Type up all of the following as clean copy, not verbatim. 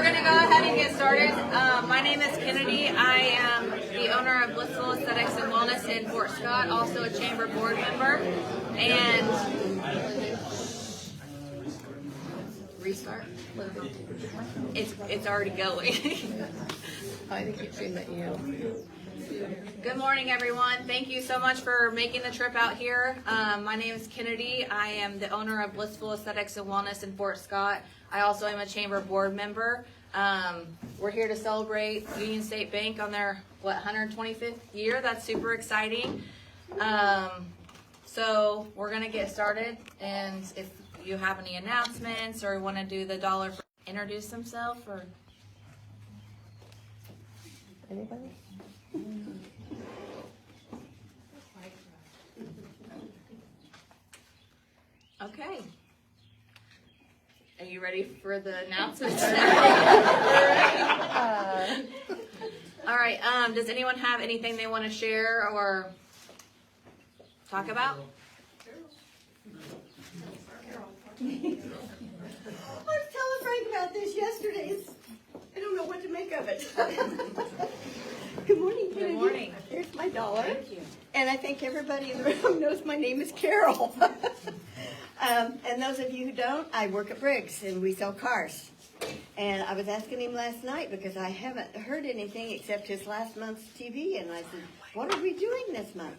We're going to go ahead and get started. My name is Kennedy. I am the owner of Blissful Aesthetics and Wellness in Fort Scott, also a chamber board member. And restart. It's already going. I think it's in that you. Good morning, everyone. Thank you so much for making the trip out here. My name is Kennedy. I am the owner of Blissful Aesthetics and Wellness in Fort Scott. I also am a chamber board member. We're here to celebrate Union State Bank on their 125th year. That's super exciting. So we're gonna get started, and if you have any announcements or want to do the dollar for introduce themselves or Anybody? okay. Are you ready for the announcements? All right. Does anyone have anything they want to share or talk about? I was telling Frank about this yesterday. I don't know what to make of it. Good morning, Kennedy. Good morning. Here's my dollar. Thank you. And I think everybody in the room knows my name is Carol. And those of you who don't, I work at Briggs and we sell cars. And I was asking him last night because I haven't heard anything except his last month's TV. And I said, what are we doing this month?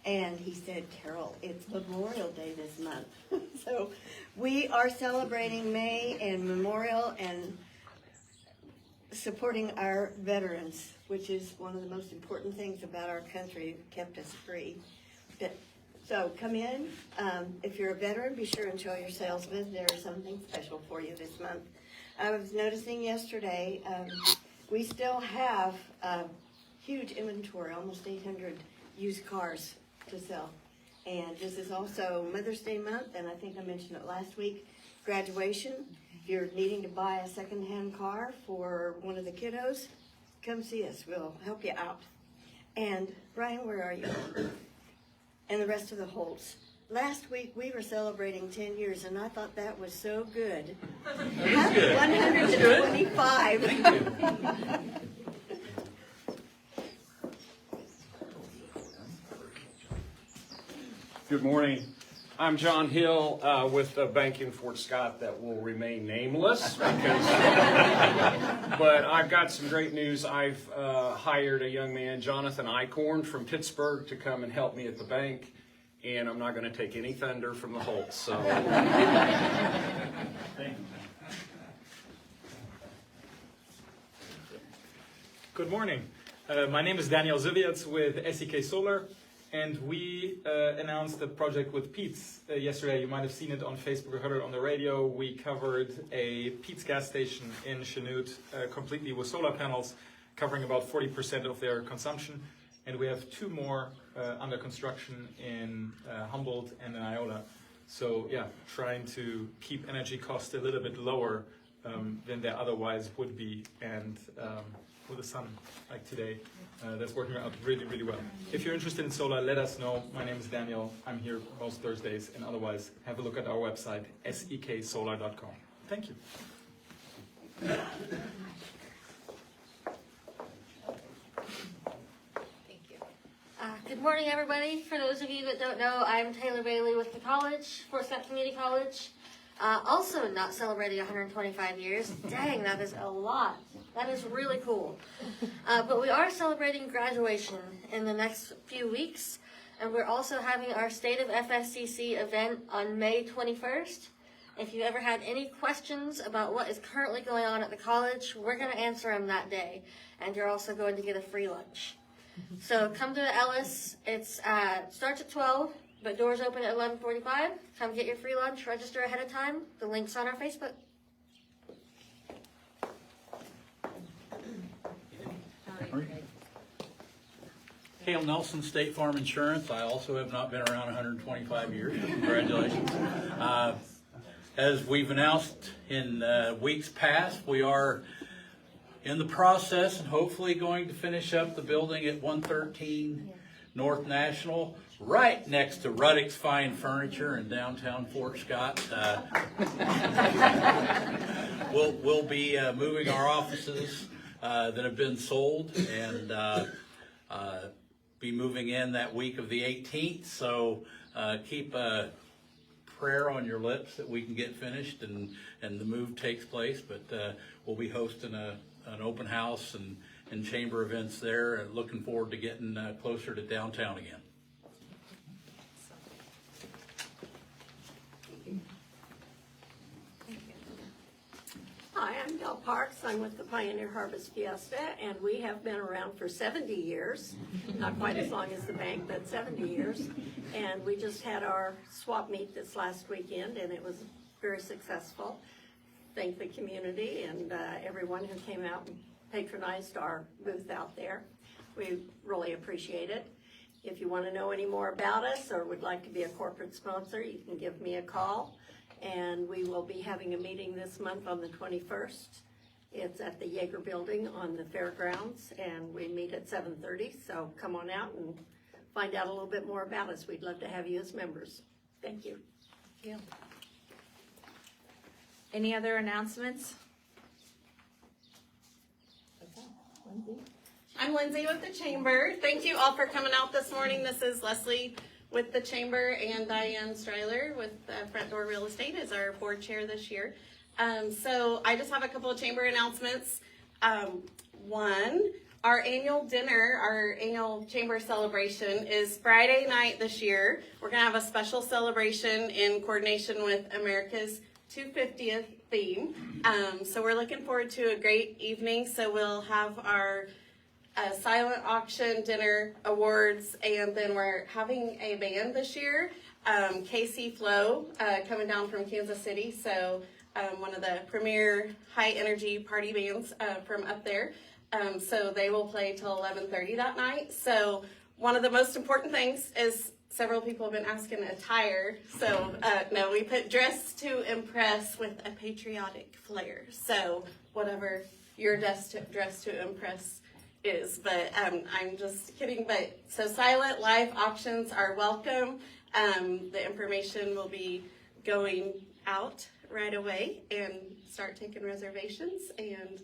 And he said, Carol, it's Memorial Day this month. So we are celebrating May and Memorial and supporting our veterans, which is one of the most important things about our country. It kept us free. So come in. If you're a veteran, be sure and show your salesman. There is something special for you this month. I was noticing yesterday, we still have a huge inventory, almost 800 used cars to sell. And this is also Mother's Day month, and I think I mentioned it last week, graduation. If you're needing to buy a secondhand car for one of the kiddos, come see us. We'll help you out. And Brian, where are you? And the rest of the Holts. Last week we were celebrating 10 years, and I thought that was so good. That is good. 125. Good morning. I'm John Hill with a bank in Fort Scott that will remain nameless, because, but I've got some great news. I've hired a young man, Jonathan Eichorn from Pittsburgh, to come and help me at the bank, and I'm not going to take any thunder from the Holts. So, thank you. Good morning. My name is Daniel Ziviec with SEK Solar. And we announced a project with Pete's yesterday. You might have seen it on Facebook or heard it on the radio. We covered a Pete's gas station in Chanute completely with solar panels, covering about 40% of their consumption. And we have two more under construction in Humboldt and in Iola. So yeah, trying to keep energy costs a little bit lower than they otherwise would be. And with the sun like today, that's working out really, really well. If you're interested in solar, let us know. My name is Daniel. I'm here most Thursdays, and otherwise, have a look at our website, seksolar.com. Thank you. Thank you. Good morning, everybody. For those of you that don't know, I'm Taylor Bailey with the college, Fort Scott Community College. Also not celebrating 125 years. Dang, that is a lot. That is really cool. But we are celebrating graduation in the next few weeks. And we're also having our State of FSCC event on May 21st. If you ever had any questions about what is currently going on at the college, we're going to answer them that day. And you're also going to get a free lunch. So come to Ellis. It starts at 12. But doors open at 11:45. Come get your free lunch. Register ahead of time. The link's on our Facebook. Cale Nelson, State Farm Insurance. I also have not been around 125 years. Congratulations. As we've announced in weeks past, we are in the process and hopefully going to finish up the building at 113 North National, right next to Ruddick's Fine Furniture in downtown Fort Scott. We'll be moving our offices that have been sold and be moving in that week of the 18th. So keep a prayer on your lips that we can get finished and the move takes place. But we'll be hosting an open house and chamber events there, and looking forward to getting closer to downtown again. Hi, I'm Del Parks. I'm with the Pioneer Harvest Fiesta, and we have been around for 70 years. Not quite as long as the bank, but 70 years. And we just had our swap meet this last weekend, and it was very successful. Thank the community and everyone who came out and patronized our booth out there. We really appreciate it. If you want to know any more about us or would like to be a corporate sponsor, you can give me a call. And we will be having a meeting this month on the 21st. It's at the Yeager Building on the fairgrounds, and we meet at 7:30. So come on out and find out a little bit more about us. We'd love to have you as members. Thank you. Thank you. Any other announcements? I'm Lindsay with the Chamber. Thank you all for coming out this morning. This is Leslie with the Chamber and Diane Stryler with Front Door Real Estate as our board chair this year. So I just have a couple of Chamber announcements. One, our annual dinner, our annual Chamber celebration is Friday night this year. We're gonna have a special celebration in coordination with America's 250th theme. So we're looking forward to a great evening. So we'll have our silent auction, dinner, awards, and then we're having a band this year, KC Flow, coming down from Kansas City. So one of the premier high energy party bands from up there. So they will play till 11:30 that night. So one of the most important things is several people have been asking attire. So no, we put dress to impress with a patriotic flair. So whatever your dress to impress is, but I'm just kidding. But so silent live auctions are welcome. The information will be going out right away and start taking reservations and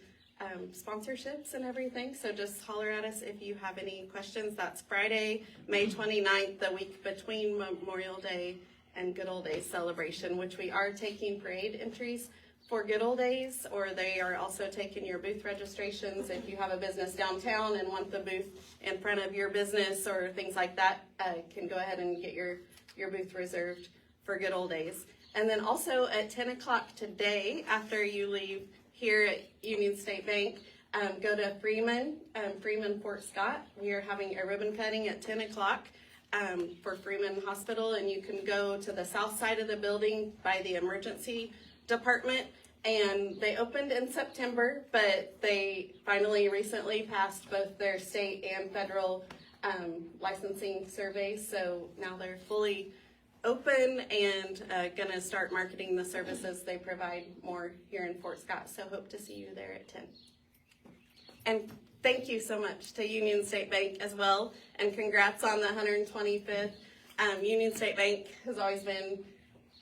sponsorships and everything. So just holler at us if you have any questions. That's Friday, May 29th, the week between Memorial Day and Good Old Days celebration, which we are taking parade entries for Good Old Days, or they are also taking your booth registrations. If you have a business downtown and want the booth in front of your business or things like that, can go ahead and get your booth reserved for Good Old Days. And then also at 10 o'clock today, after you leave here at Union State Bank, go to Freeman Fort Scott. We are having a ribbon cutting at 10 o'clock for Freeman Hospital, and you can go to the south side of the building by the emergency department. And they opened in September, but they finally recently passed both their state and federal licensing surveys. So now they're fully open and gonna start marketing the services they provide more here in Fort Scott. So hope to see you there at 10. And thank you so much to Union State Bank as well. And congrats on the 125th. Union State Bank has always been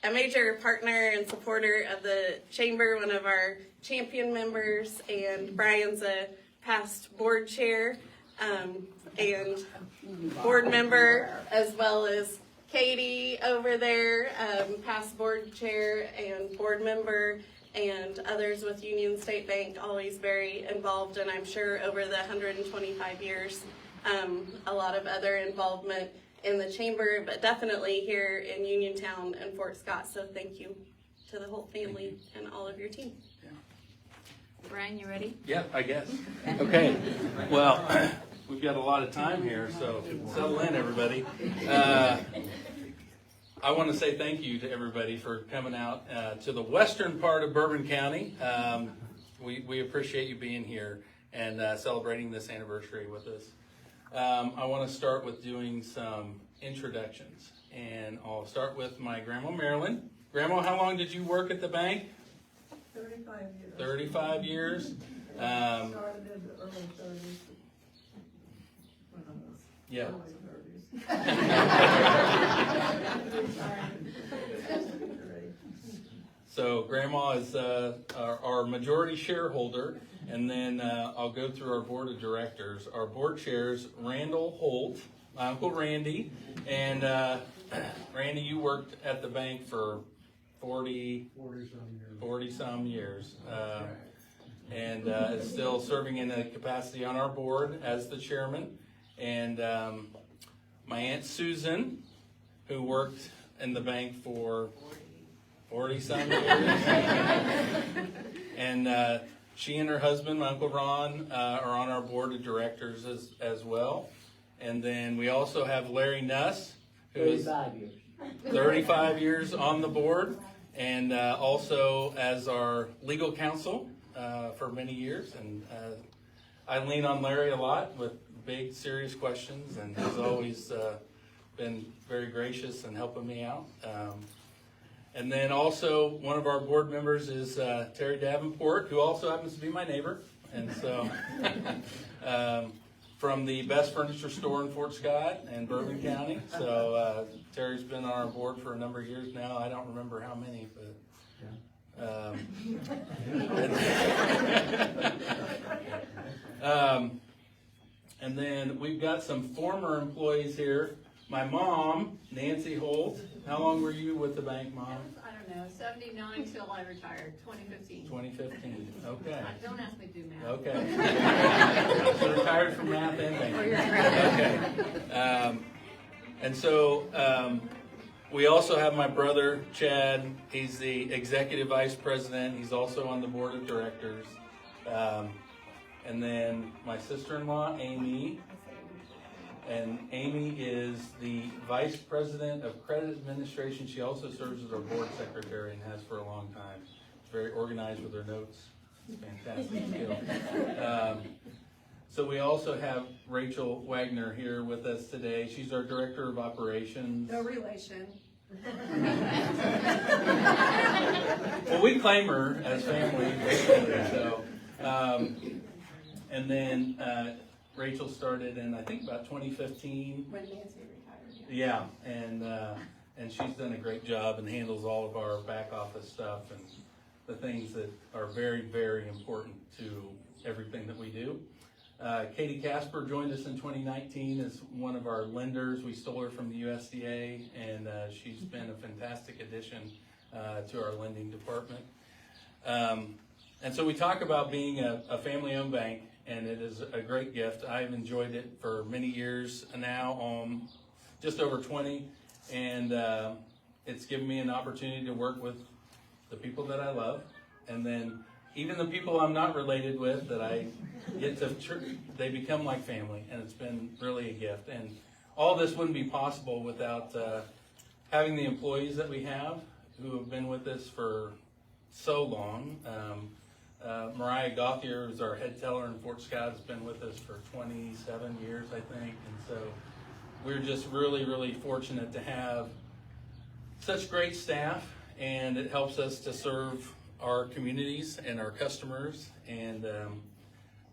a major partner and supporter of the Chamber, one of our champion members, and Brian's a past board chair and board member, as well as Katie over there, past board chair and board member, and others with Union State Bank, always very involved, and I'm sure over the 125 years, a lot of other involvement in the Chamber, but definitely here in Uniontown and Fort Scott. So thank you to the Holt family and all of your team. Yeah. Brian, you ready? Yeah, I guess. Okay. Well, we've got a lot of time here, so settle in, everybody. I want to say thank you to everybody for coming out to the western part of Bourbon County. We appreciate you being here and celebrating this anniversary with us. I want to start with doing some introductions, and I'll start with my Grandma Marilyn. Grandma, how long did you work at the bank? 35 years. 35 years. Started in the early 30s. When I was Yeah. early 30s. So Grandma is our majority shareholder, and then I'll go through our board of directors. Our board chairs, Randall Holt, my Uncle Randy, and Randy, you worked at the bank for 40 some years, and is still serving in a capacity on our board as the chairman. And my Aunt Susan, who worked in the bank for 40 some years, and she and her husband, my Uncle Ron, are on our board of directors as well. And then we also have Larry Nuss, who is 35 years on the board, and also as our legal counsel for many years. And I lean on Larry a lot with big, serious questions, and he's always been very gracious in helping me out. And then also one of our board members is Terry Davenport, who also happens to be my neighbor. And so from the best furniture store in Fort Scott and Bourbon County. So Terry's been on our board for a number of years now. I don't remember how many, but and then we've got some former employees here. My mom, Nancy Holt. How long were you with the bank, Mom? I don't know, 79 till I retired, 2015. 2015. Okay. Don't ask me to do math. Okay. So retired from math and banking. Okay. And so we also have my brother, Chad. He's the executive vice president. He's also on the board of directors. And then my sister-in-law, Amy. And Amy is the vice president of credit administration. She also serves as our board secretary and has for a long time. She's very organized with her notes. Fantastic skill. So we also have Rachel Wagner here with us today. She's our director of operations. No relation. Well, we claim her as family. So, and then Rachel started in, I think, about 2015. When Nancy retired. Yeah, and she's done a great job and handles all of our back office stuff and the things that are very, very important to everything that we do. Katie Casper joined us in 2019 as one of our lenders. We stole her from the USDA, and she's been a fantastic addition to our lending department. And so we talk about being a family-owned bank, and it is a great gift. I've enjoyed it for many years now, just over 20, and it's given me an opportunity to work with the people that I love, and then even the people I'm not related with that I get to, they become like family, and it's been really a gift. And all this wouldn't be possible without having the employees that we have who have been with us for so long. Mariah Gauthier is our head teller in Fort Scott, has been with us for 27 years, I think. And so we're just really, really fortunate to have such great staff, and it helps us to serve our communities and our customers. And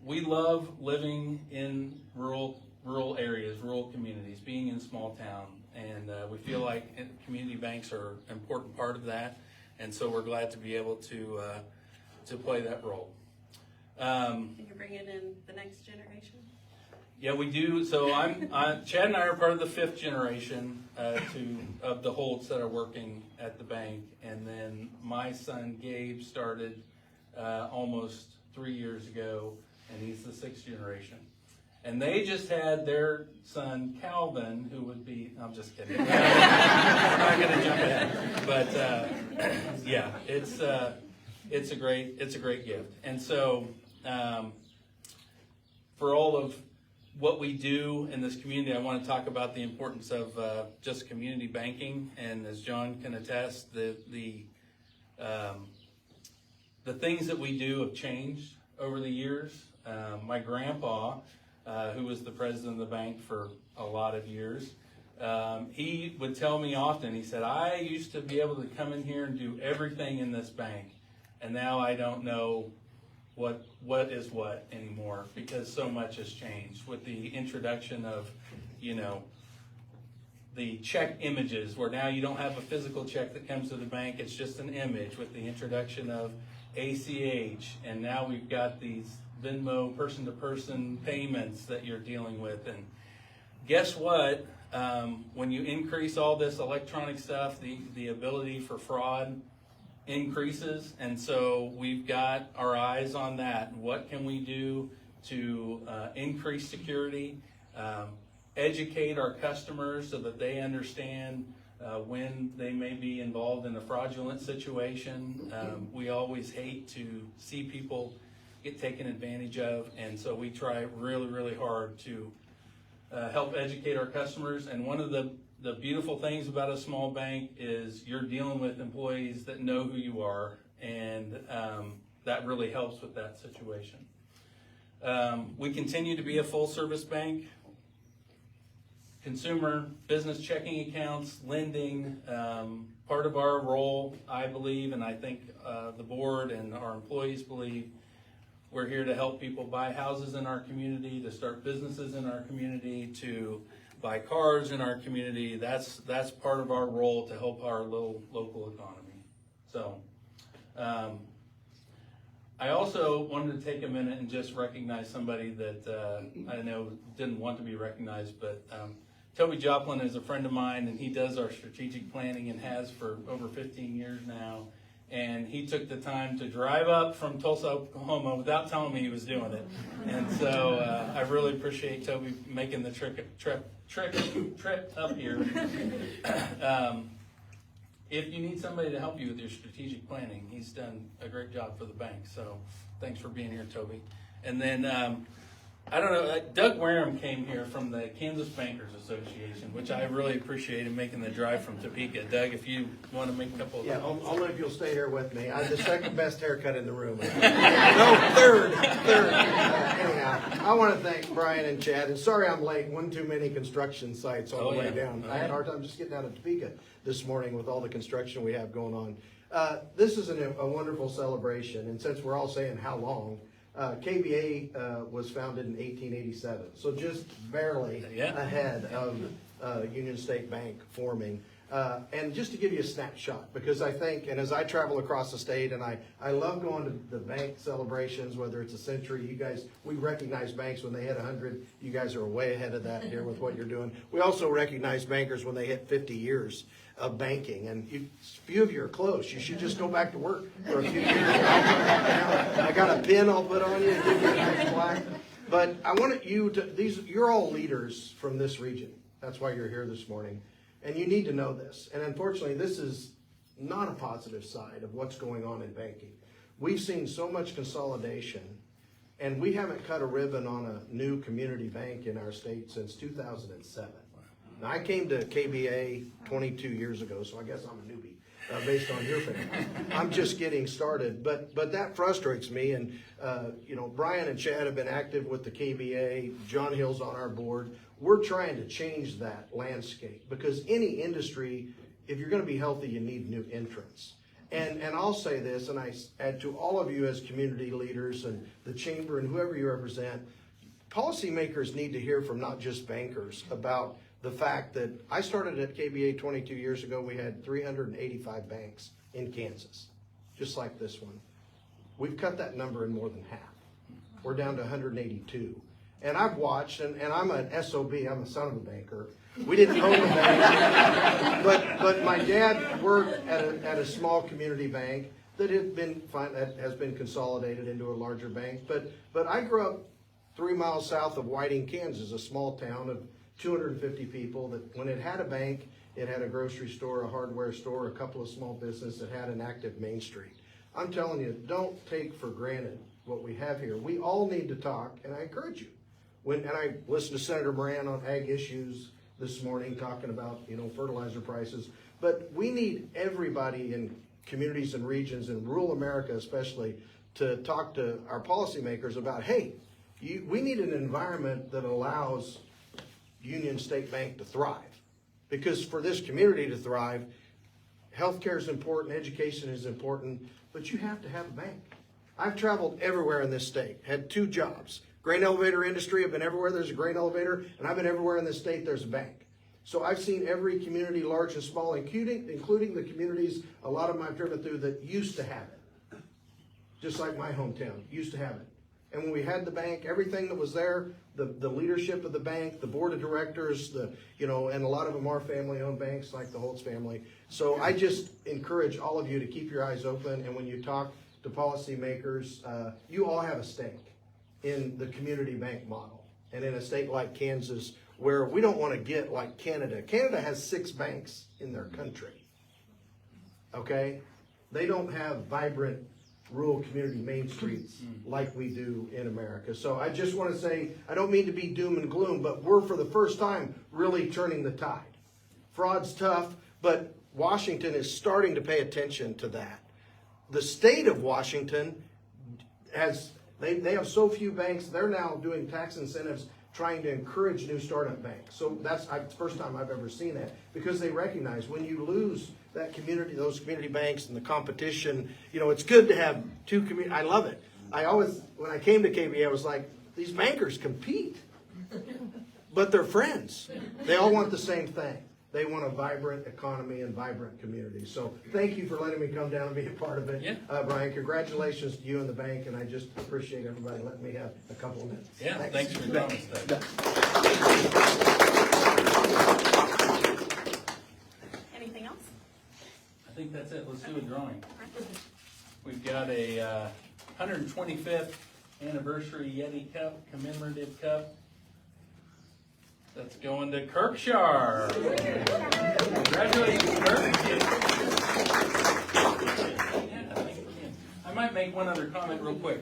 we love living in rural areas, rural communities, being in small town. And we feel like community banks are an important part of that. And so we're glad to be able to play that role. Can you bring in the next generation? Yeah, we do. So Chad and I are part of the 5th generation of the Holts that are working at the bank. And then my son Gabe started almost 3 years ago, and he's the 6th generation. And they just had their son Calvin, who would be, I'm just kidding. I'm not going to jump ahead. But yeah, it's a great gift. And so for all of what we do in this community, I want to talk about the importance of just community banking. And as John can attest, the things that we do have changed over the years. My grandpa, who was the president of the bank for a lot of years, he would tell me often, he said, I used to be able to come in here and do everything in this bank, and now I don't know what is what anymore, because so much has changed with the introduction of, the check images, where now you don't have a physical check that comes to the bank, it's just an image with the introduction of ACH, and now we've got these Venmo person-to-person payments that you're dealing with. And guess what? When you increase all this electronic stuff, the ability for fraud increases, and so we've got our eyes on that. What can we do to increase security, educate our customers so that they understand when they may be involved in a fraudulent situation. We always hate to see people get taken advantage of, and so we try really, really hard to help educate our customers. And one of the beautiful things about a small bank is you're dealing with employees that know who you are, and that really helps with that situation. We continue to be a full-service bank. Consumer, business checking accounts, lending, part of our role, I believe, and I think the board and our employees believe, we're here to help people buy houses in our community, to start businesses in our community, to buy cars in our community. That's part of our role to help our little local economy. So I also wanted to take a minute and just recognize somebody that I know didn't want to be recognized, but Toby Joplin is a friend of mine, and he does our strategic planning and has for over 15 years now. And he took the time to drive up from Tulsa, Oklahoma without telling me he was doing it. And so I really appreciate Toby making the trip up here. If you need somebody to help you with your strategic planning, he's done a great job for the bank. So thanks for being here, Toby. And then, I don't know, Doug Wareham came here from the Kansas Bankers Association, which I really appreciated making the drive from Topeka. Doug, if you want to make a couple of comments. Only if you'll stay here with me. I have the second best haircut in the room. No, third. Anyhow, I want to thank Brian and Chad, and sorry I'm late. One too many construction sites on the way down. I had a hard time just getting out of Topeka this morning with all the construction we have going on. This is a wonderful celebration, and since we're all saying how long, KBA was founded in 1887, so just barely ahead of Union State Bank forming. And just to give you a snapshot, because I think, and as I travel across the state, and I love going to the bank celebrations, whether it's a century, you guys, we recognize banks when they hit 100, you guys are way ahead of that here with what you're doing. We also recognize bankers when they hit 50 years of banking, and few of you are close. You should just go back to work for a few years. I got a pin I'll put on you and give you a nice plaque. But I wanted you to, you're all leaders from this region. That's why you're here this morning. And you need to know this. And unfortunately, this is not a positive side of what's going on in banking. We've seen so much consolidation, and we haven't cut a ribbon on a new community bank in our state since 2007. Now, I came to KBA 22 years ago, so I guess I'm a newbie based on your family. I'm just getting started, but that frustrates me. And Brian and Chad have been active with the KBA. John Hill's on our board. We're trying to change that landscape, because any industry, if you're going to be healthy, you need new entrants. And I'll say this, and I add to all of you as community leaders and the chamber and whoever you represent, policymakers need to hear from not just bankers about the fact that I started at KBA 22 years ago. We had 385 banks in Kansas, just like this one. We've cut that number in more than half. We're down to 182. And I've watched, and I'm an SOB, I'm a son of a banker. We didn't own a bank, but my dad worked at a small community bank that has been consolidated into a larger bank. But I grew up 3 miles south of Whiting, Kansas, a small town of 250 people that when it had a bank, it had a grocery store, a hardware store, a couple of small businesses that had an active Main Street. I'm telling you, don't take for granted what we have here. We all need to talk, and I encourage you. And I listened to Senator Moran on ag issues this morning talking about, fertilizer prices. But we need everybody in communities and regions in rural America especially to talk to our policymakers about, hey, we need an environment that allows Union State Bank to thrive. Because for this community to thrive, healthcare is important, education is important, but you have to have a bank. I've traveled everywhere in this state, had 2 jobs. Grain elevator industry, I've been everywhere there's a grain elevator, and I've been everywhere in this state there's a bank. So I've seen every community, large and small, including the communities a lot of them I've driven through that used to have it. Just like my hometown, used to have it. And when we had the bank, everything that was there, the leadership of the bank, the board of directors, and a lot of them are family-owned banks like the Holt's family. So I just encourage all of you to keep your eyes open, and when you talk to policymakers, you all have a stake in the community bank model. And in a state like Kansas, where we don't want to get like Canada. Canada has 6 banks in their country. Okay? They don't have vibrant rural community main streets like we do in America. So I just want to say, I don't mean to be doom and gloom, but we're for the first time really turning the tide. Fraud's tough, but Washington is starting to pay attention to that. The state of Washington they have so few banks, they're now doing tax incentives trying to encourage new startup banks. So that's the first time I've ever seen that, because they recognize when you lose that community, those community banks and the competition, it's good to have two community. I love it. When I came to KB, I was like, these bankers compete, but they're friends. They all want the same thing. They want a vibrant economy and vibrant communities. So thank you for letting me come down and be a part of it. Yeah. Brian, congratulations to you and the bank, and I just appreciate everybody letting me have a couple of minutes. Yeah, thanks for your comments, Doug. Anything else? I think that's it. Let's do a drawing. We've got a 125th anniversary Yeti Cup, commemorative cup. That's going to Kirkshire. Congratulations, Kirk. I might make one other comment real quick.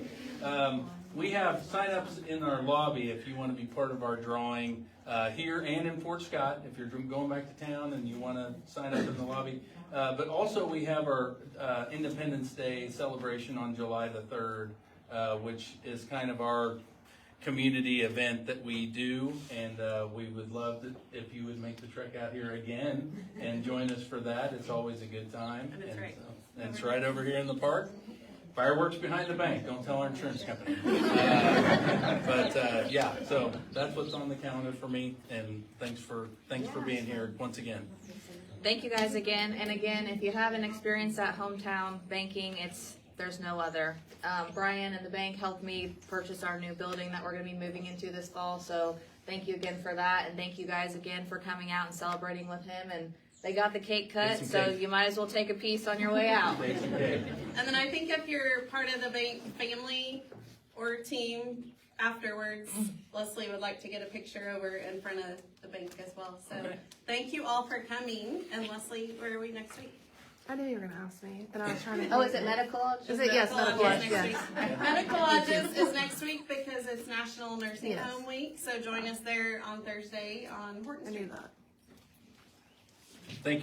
We have sign-ups in our lobby if you want to be part of our drawing here and in Fort Scott, if you're going back to town and you want to sign up in the lobby. But also we have our Independence Day celebration on July the 3rd, which is kind of our community event that we do, and we would love if you would make the trek out here again and join us for that. It's always a good time. And it's right. And it's right over here in the park. Fireworks behind the bank. Don't tell our insurance company. Yeah, so that's what's on the calendar for me, and thanks for being here once again. Thank you guys again. And again, if you haven't experienced that hometown banking, there's no other. Brian and the bank helped me purchase our new building that we're going to be moving into this fall. So thank you again for that. And thank you guys again for coming out and celebrating with him. And they got the cake cut, so you might as well take a piece on your way out. And then I think if you're part of the bank family or team afterwards, Leslie would like to get a picture over in front of the bank as well. So thank you all for coming. And Leslie, where are we next week? I knew you were going to ask me, but I was trying to. Oh, is it medical? Is it? Yes, medical. Lodge Yes. next week. Medical Lodges is next week because it's National Nursing Home Week. So join us there on Thursday on Horton I Street. knew that. Thank you.